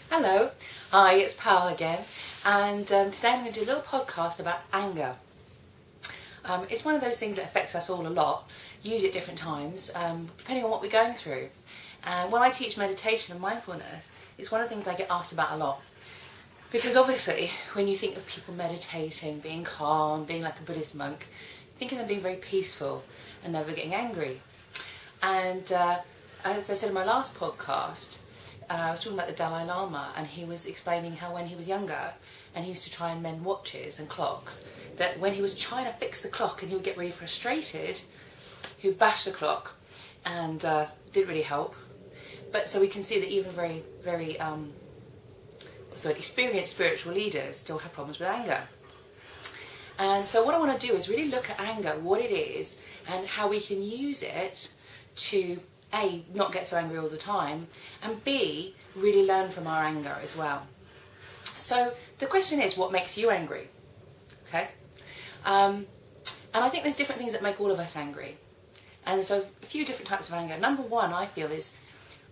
Hello, hi, it's Pearl again, and today I'm going to do a little podcast about anger. It's one of those things that affects us all a lot, usually at different times, depending on what we're going through. And when I teach meditation and mindfulness, it's one of the things I get asked about a lot. Because obviously, when you think of people meditating, being calm, being like a Buddhist monk, you think of them being very peaceful and never getting angry. And as I said in my last podcast, I was talking about the Dalai Lama, and he was explaining how when he was younger and he used to try and mend watches and clocks, that when he was trying to fix the clock and he would get really frustrated, he would bash the clock, and it didn't really help. But so we can see that even very experienced spiritual leaders still have problems with anger. And so what I want to do is really look at anger, what it is, and how we can use it to A, not get so angry all the time, and B, really learn from our anger as well. So the question is, what makes you angry? Okay? And I think there's different things that make all of us angry. And so a few different types of anger. Number one, I feel, is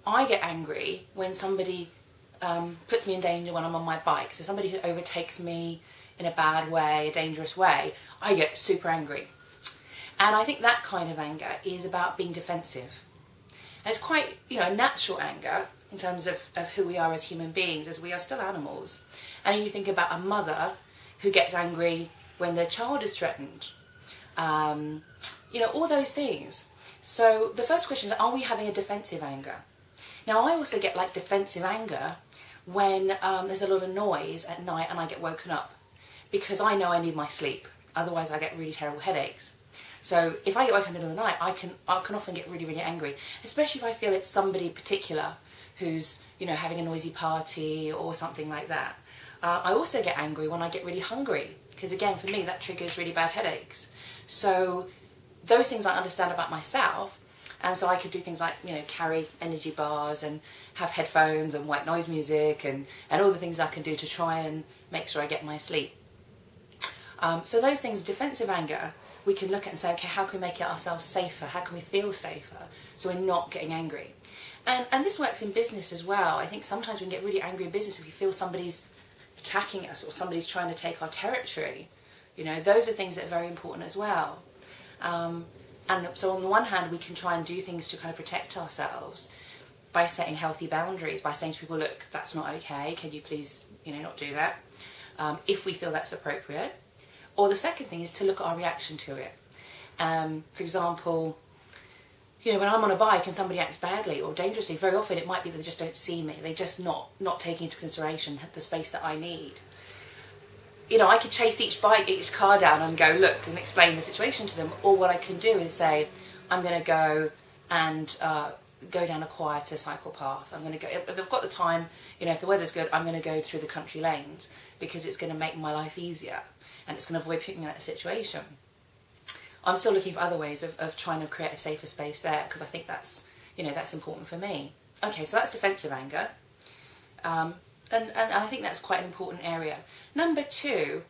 I get angry when somebody puts me in danger when I'm on my bike. So somebody who overtakes me in a bad way, a dangerous way, I get super angry. And I think that kind of anger is about being defensive. And it's quite, a natural anger in terms of who we are as human beings, as we are still animals. And you think about a mother who gets angry when their child is threatened. All those things. So the first question is, are we having a defensive anger? Now, I also get defensive anger when there's a lot of noise at night and I get woken up, because I know I need my sleep. Otherwise, I get really terrible headaches. So if I get woken up in the middle of the night, I can often get really, really angry, especially if I feel it's somebody particular who's, having a noisy party or something like that. I also get angry when I get really hungry, because again, for me, that triggers really bad headaches. So those things I understand about myself, and so I could do things like, carry energy bars and have headphones and white noise music and all the things I can do to try and make sure I get my sleep. So those things, defensive anger, we can look at and say, okay, how can we make it ourselves safer? How can we feel safer so we're not getting angry? And this works in business as well. I think sometimes we can get really angry in business if we feel somebody's attacking us or somebody's trying to take our territory. Those are things that are very important as well. And so on the one hand, we can try and do things to kind of protect ourselves by setting healthy boundaries, by saying to people, look, that's not okay. Can you please, not do that? If we feel that's appropriate. Or the second thing is to look at our reaction to it. For example, when I'm on a bike and somebody acts badly or dangerously, very often it might be that they just don't see me. They're just not taking into consideration the space that I need. I could chase each car down and go, look, and explain the situation to them. Or what I can do is say, I'm going to go and go down a quieter cycle path. I'm going to go, if I've got the time, if the weather's good, I'm going to go through the country lanes because it's going to make my life easier. And it's going to avoid putting me in that situation. I'm still looking for other ways of trying to create a safer space there, because I think that's important for me. Okay, so that's defensive anger. And I think that's quite an important area. Number two,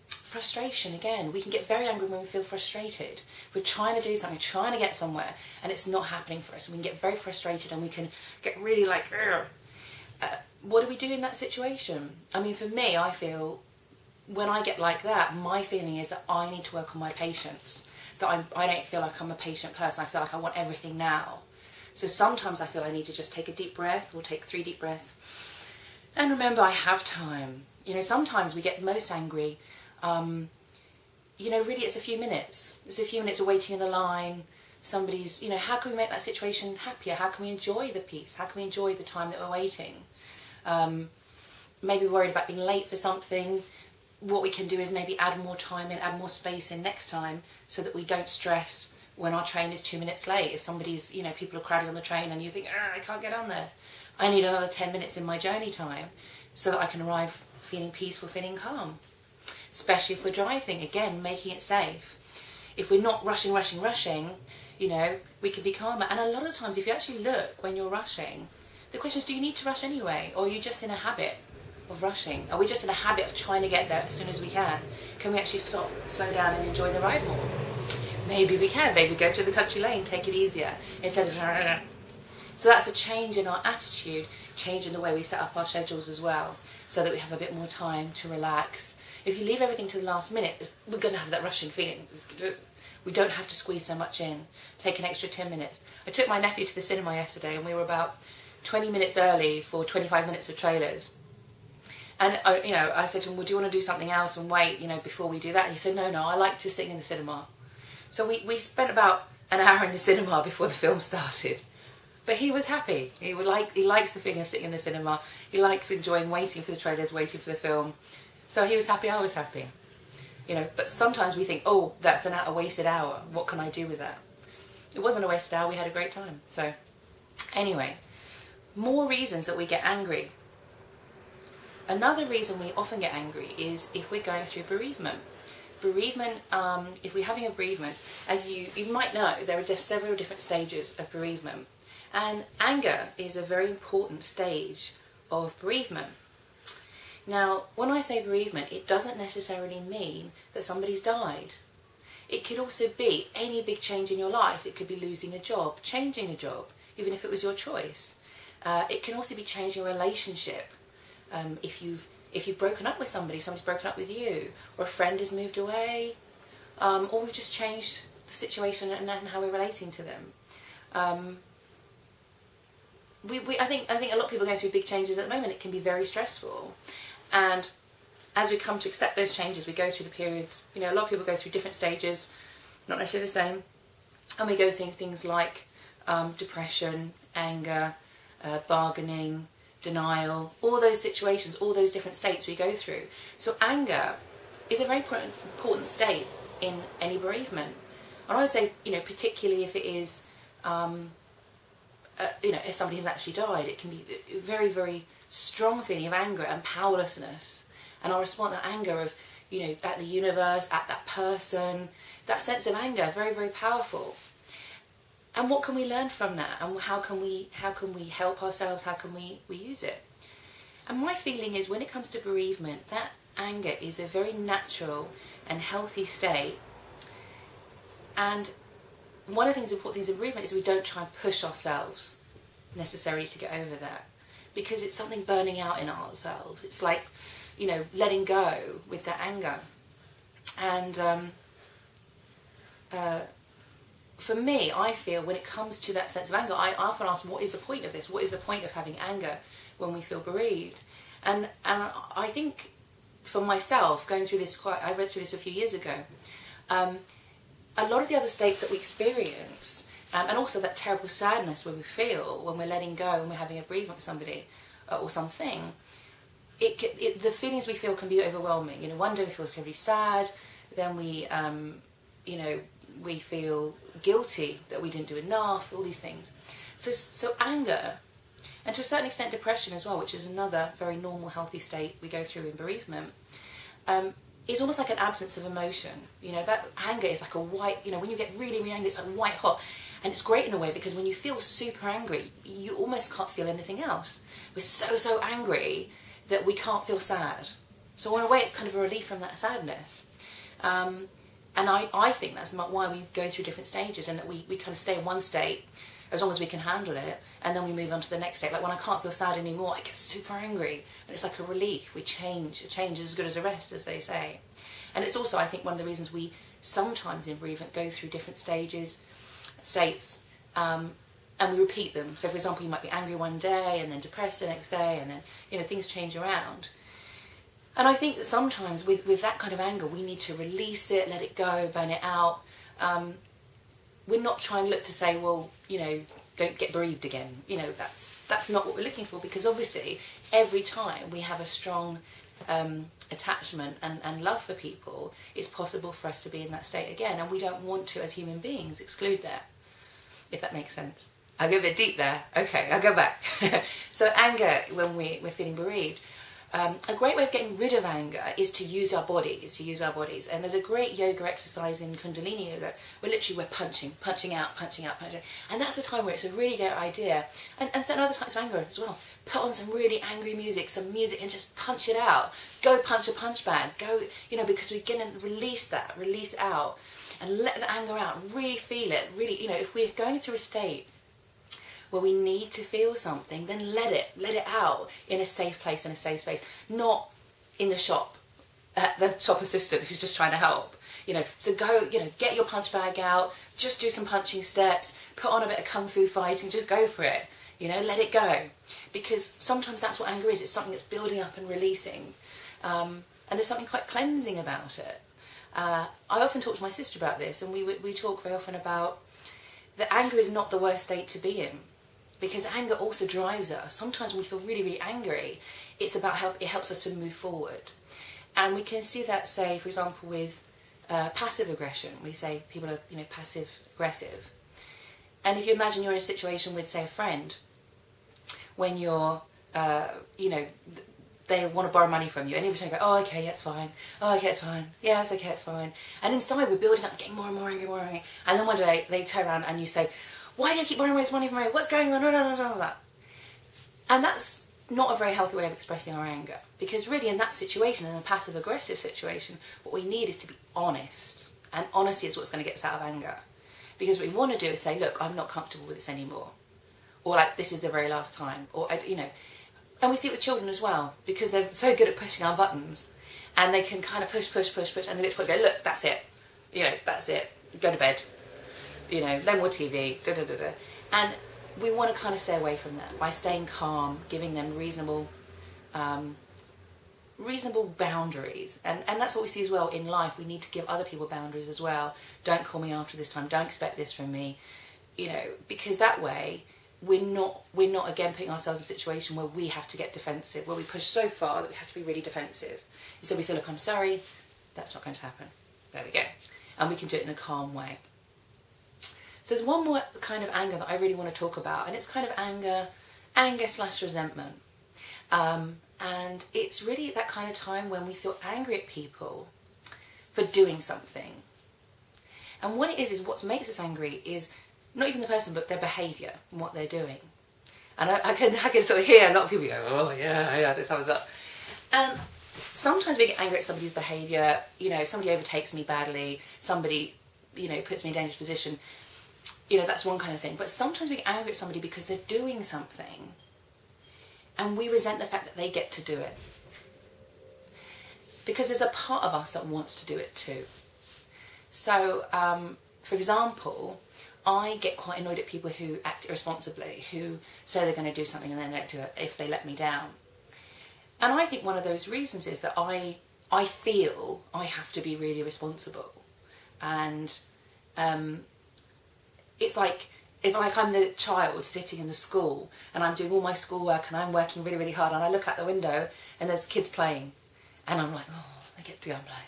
frustration. Again, we can get very angry when we feel frustrated. We're trying to do something, trying to get somewhere, and it's not happening for us. We can get very frustrated and we can get really what do we do in that situation? I mean, for me, I feel when I get like that, my feeling is that I need to work on my patience. That I don't feel like I'm a patient person. I feel like I want everything now. So sometimes I feel I need to just take a deep breath, or take 3 deep breaths. And remember, I have time. Sometimes we get most angry. Really it's a few minutes. It's a few minutes of waiting in a line. Somebody's, how can we make that situation happier? How can we enjoy the peace? How can we enjoy the time that we're waiting? Maybe worried about being late for something. What we can do is maybe add more time in, add more space in next time, so that we don't stress when our train is 2 minutes late. If somebody's, people are crowding on the train and you think, I can't get on there. I need another 10 minutes in my journey time so that I can arrive feeling peaceful, feeling calm. Especially if we're driving, again, making it safe. If we're not rushing, we can be calmer. And a lot of times, if you actually look when you're rushing, the question is, do you need to rush anyway? Or are you just in a habit of rushing? Are we just in a habit of trying to get there as soon as we can? Can we actually stop, slow down and enjoy the ride more? Maybe we can. Maybe go through the country lane, take it easier instead of So that's a change in our attitude, change in the way we set up our schedules as well, so that we have a bit more time to relax. If you leave everything to the last minute, we're going to have that rushing feeling. We don't have to squeeze so much in. Take an extra 10 minutes. I took my nephew to the cinema yesterday and we were about 20 minutes early for 25 minutes of trailers. And I said to him, well, do you want to do something else and wait, before we do that? And he said, no, I like to sing in the cinema. So we spent about an hour in the cinema before the film started. But he was happy. He likes the feeling of sitting in the cinema. He likes enjoying waiting for the trailers, waiting for the film. So he was happy, I was happy. But sometimes we think, oh, that's a wasted hour. What can I do with that? It wasn't a wasted hour, we had a great time. So anyway, more reasons that we get angry. Another reason we often get angry is if we're going through bereavement. Bereavement, if we're having a bereavement, as you might know, there are just several different stages of bereavement. And anger is a very important stage of bereavement. Now, when I say bereavement, it doesn't necessarily mean that somebody's died. It could also be any big change in your life. It could be losing a job, changing a job, even if it was your choice. It can also be changing a relationship. If you've broken up with somebody, somebody's broken up with you, or a friend has moved away, or we've just changed the situation and how we're relating to them. I think a lot of people are going through big changes at the moment. It can be very stressful, and as we come to accept those changes, we go through the periods. A lot of people go through different stages, not necessarily the same, and we go through things like depression, anger, bargaining, denial, all those situations, all those different states we go through. So anger is a very important state in any bereavement. And I would say, particularly if it is, if somebody has actually died, it can be a very, very strong feeling of anger and powerlessness. And our response, that anger of, at the universe, at that person, that sense of anger, very, very powerful. And what can we learn from that? And how can we help ourselves? How can we use it? And my feeling is when it comes to bereavement, that anger is a very natural and healthy state. And one of the important things in bereavement is we don't try and push ourselves necessarily to get over that, because it's something burning out in ourselves. It's like, letting go with that anger. And for me, I feel when it comes to that sense of anger, I often ask, what is the point of this? What is the point of having anger when we feel bereaved? And I think for myself, going through this I read through this a few years ago, a lot of the other states that we experience, and also that terrible sadness when we feel, when we're letting go, when we're having a bereavement with somebody or something, the feelings we feel can be overwhelming. One day we feel incredibly sad, then we feel guilty that we didn't do enough, all these things. So anger, and to a certain extent depression as well, which is another very normal, healthy state we go through in bereavement, is almost like an absence of emotion. That anger is like a white, when you get really, really angry, it's like white hot. And it's great in a way because when you feel super angry, you almost can't feel anything else. We're so angry that we can't feel sad. So in a way, it's kind of a relief from that sadness. And I think that's why we go through different stages, and that we kind of stay in one state as long as we can handle it, and then we move on to the next state. Like when I can't feel sad anymore, I get super angry, and it's like a relief. We change. A change is as good as a rest, as they say. And it's also, I think, one of the reasons we sometimes in bereavement go through different states, and we repeat them. So for example, you might be angry one day, and then depressed the next day, and then things change around. And I think that sometimes with that kind of anger, we need to release it, let it go, burn it out. We're not trying to look to say, well, don't get bereaved again. That's not what we're looking for, because obviously every time we have a strong attachment and love for people, it's possible for us to be in that state again, and we don't want to, as human beings, exclude that, if that makes sense. I'll go a bit deep there. Okay, I'll go back. So anger, when we're feeling bereaved, a great way of getting rid of anger is to use our bodies, And there's a great yoga exercise in Kundalini yoga where literally we're punching out. And that's a time where it's a really great idea. And certain other types of anger as well. Put on some really angry music, and just punch it out. Go punch a punch bag. Go, because we're going to release it out and let the anger out. Really feel it. Really, if we're going through a state where we need to feel something, then let it out in a safe place, in a safe space, not in the shop at the shop assistant who's just trying to help. So go, get your punch bag out, just do some punching steps, put on a bit of kung fu fighting, just go for it, let it go. Because sometimes that's what anger is, it's something that's building up and releasing. And there's something quite cleansing about it. I often talk to my sister about this, and we talk very often about that anger is not the worst state to be in, because anger also drives us. Sometimes when we feel really, really angry, it's about it helps us to move forward. And we can see that, say, for example, with passive aggression. We say people are, passive aggressive. And if you imagine you're in a situation with, say, a friend, when you're, they want to borrow money from you, and every time you go, oh, okay, that's fine. Oh, okay, it's fine. Yeah, it's okay, it's fine. And inside we're building up, getting more and more angry, more angry. And then one day they turn around and you say, why do you keep borrowing this money from me? What's going on? And that's not a very healthy way of expressing our anger. Because really in that situation, in a passive aggressive situation, what we need is to be honest. And honesty is what's going to get us out of anger. Because what we want to do is say, look, I'm not comfortable with this anymore. Or like, this is the very last time. Or, And we see it with children as well, because they're so good at pushing our buttons. And they can kind of push, and they get to the point go, look, that's it. That's it. Go to bed. No more TV. And we want to kind of stay away from that by staying calm, giving them reasonable boundaries. And that's what we see as well in life. We need to give other people boundaries as well. Don't call me after this time. Don't expect this from me. Because that way we're not again putting ourselves in a situation where we have to get defensive, where we push so far that we have to be really defensive. Instead we say, look, I'm sorry, that's not going to happen. There we go. And we can do it in a calm way. So there's one more kind of anger that I really want to talk about, and it's kind of anger/resentment. And it's really that kind of time when we feel angry at people for doing something. And what it is what makes us angry is not even the person, but their behaviour and what they're doing. And I can sort of hear a lot of people go, oh yeah, this happens up. And sometimes we get angry at somebody's behaviour, if somebody overtakes me badly, somebody, puts me in a dangerous position, that's one kind of thing. But sometimes we get angry at somebody because they're doing something and we resent the fact that they get to do it. Because there's a part of us that wants to do it too. So, for example, I get quite annoyed at people who act irresponsibly, who say they're going to do something and then don't do it if they let me down. And I think one of those reasons is that I feel I have to be really responsible. And it's like, if I'm the child sitting in the school and I'm doing all my schoolwork and I'm working really, really hard, and I look out the window and there's kids playing and I'm like, oh, they get to go and play.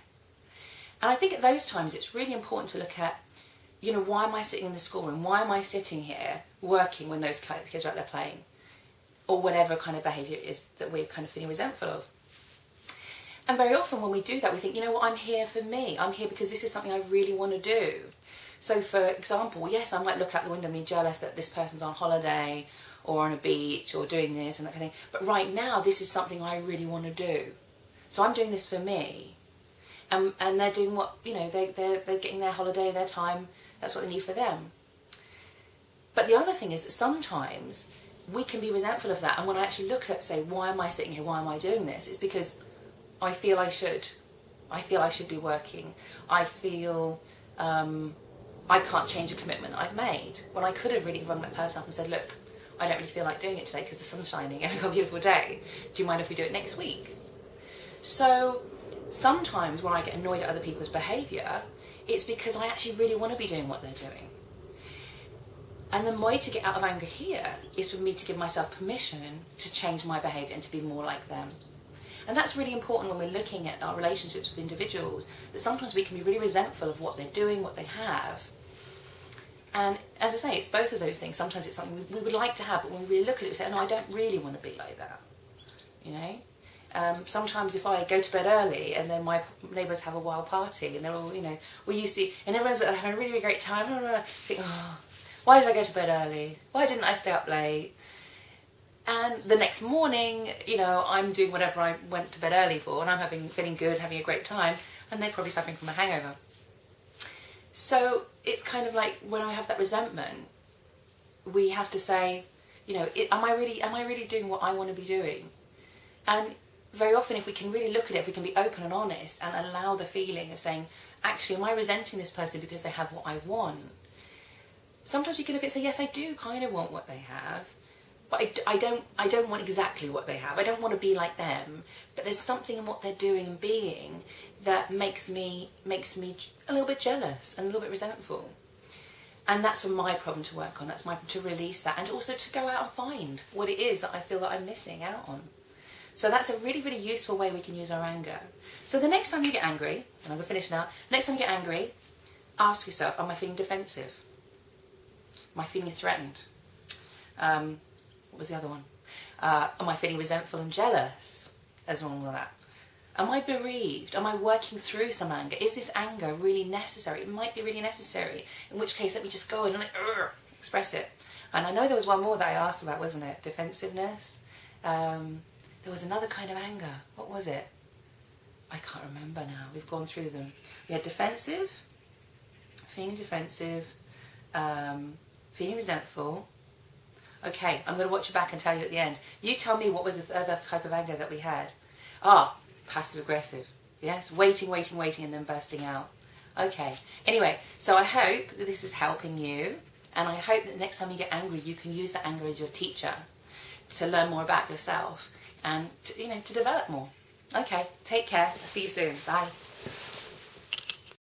And I think at those times it's really important to look at, why am I sitting in the schoolroom? Why am I sitting here working when those kids are out there playing? Or whatever kind of behaviour it is that we're kind of feeling resentful of. And very often when we do that, we think, I'm here for me. I'm here because this is something I really want to do. So for example, yes, I might look out the window and be jealous that this person's on holiday or on a beach or doing this and that kind of thing. But right now, this is something I really want to do. So I'm doing this for me. And they're doing what, they're getting their holiday, their time. That's what they need for them. But the other thing is that sometimes we can be resentful of that. And when I actually look at, say, why am I sitting here? Why am I doing this? It's because I feel I should. I feel I should be working. I feel I can't change a commitment that I've made. When I could have really rung that person up and said, look, I don't really feel like doing it today because the sun's shining and we've got a beautiful day. Do you mind if we do it next week? So sometimes when I get annoyed at other people's behaviour, it's because I actually really want to be doing what they're doing. And the way to get out of anger here is for me to give myself permission to change my behaviour and to be more like them. And that's really important when we're looking at our relationships with individuals, that sometimes we can be really resentful of what they're doing, what they have. And as I say, it's both of those things. Sometimes it's something we would like to have, but when we really look at it, we say, no, I don't really want to be like that. Sometimes if I go to bed early and then my neighbours have a wild party and they're all, we used to, and everyone's having a really, really great time, I think, oh, why did I go to bed early? Why didn't I stay up late? And the next morning, I'm doing whatever I went to bed early for, and I'm feeling good, having a great time, and they're probably suffering from a hangover. So it's kind of like when I have that resentment, we have to say, You know, am I really doing what I want to be doing? And very often, if we can really look at it, if we can be open and honest and allow the feeling of saying, actually, am I resenting this person because they have what I want? Sometimes you can look at it and say, yes, I do kind of want what they have, but I don't want exactly what they have. I don't want to be like them, but there's something in what they're doing and being that makes me a little bit jealous and a little bit resentful. And that's for my problem to work on. That's my problem to release that, and also to go out and find what it is that I feel that I'm missing out on. So that's a really, really useful way we can use our anger. So the next time you get angry, and I'm going to finish now, next time you get angry, ask yourself, am I feeling defensive? Am I feeling threatened? What was the other one? Am I feeling resentful and jealous as well with that? Am I bereaved? Am I working through some anger? Is this anger really necessary? It might be really necessary, in which case let me just go and express it. And I know there was one more that I asked about, wasn't it? Defensiveness. There was another kind of anger. What was it? I can't remember now. We've gone through them. We had defensive, feeling defensive, feeling resentful. Okay, I'm going to watch it back and tell you at the end. You tell me what was the other type of anger that we had. Passive aggressive. Yes, waiting, and then bursting out. Okay. Anyway, so I hope that this is helping you, and I hope that next time you get angry, you can use that anger as your teacher to learn more about yourself and to develop more. Okay, take care. I'll see you soon. Bye.